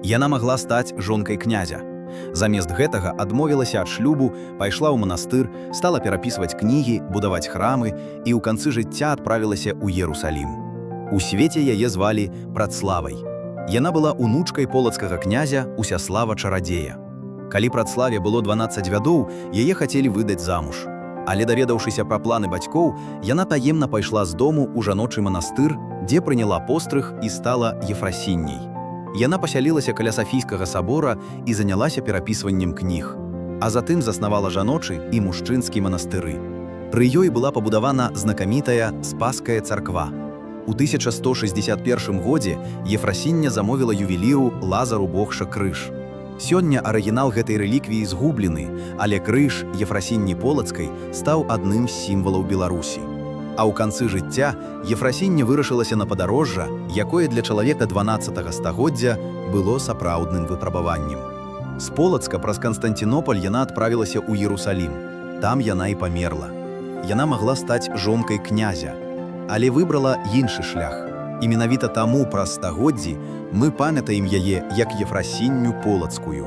Яна магла стаць жонкай князя. Замест гэтага адмовілася ад шлюбу, пайшла ў манастыр, стала перапісваць кнігі, будаваць храмы і ў канцы жыцця адправілася ў Іерусалім. У свеце яе звалі Працлавай. Яна была унучкай полацкага князя Усяслава Чарадзея. Калі Працлаве было 12 гадоў, яе хацелі выдаць замуж. Але даведаўшыся пра планы бацькоў, яна таемна пайшла з дому ў жаночы манастыр, дзе прыняла пострыг і стала ефрасінняй. Яна пасялілася каля Сафійскага сабора і занялася перапісваннем кніг, а затым заснавала жаночы і мужчынскі манастыры. Пры ёй была пабудавана знакамітая Спаская царква. У 1161 годзе Ефрасіння замовіла ювеліру Лазару Богша крыж. Сёння арыгінал гэтай рэліквіі згублены, але крыж Ефрасінні Полацкай стаў адным з сімвалаў Беларусі. А ў канцы жыцця Ефрасіння вырашылася на падарожжа, якое для чалавека 12 стагоддзя было сапраўдным выпрабаваннем. З Полацка праз Канстантінополь яна адправілася ў Іерусалім. Там яна і памерла. Яна магла стаць жонкай князя, але выбрала іншы шлях. І менавіта таму праз стагоддзі мы памятаем яе як Ефрасінню Полацкую.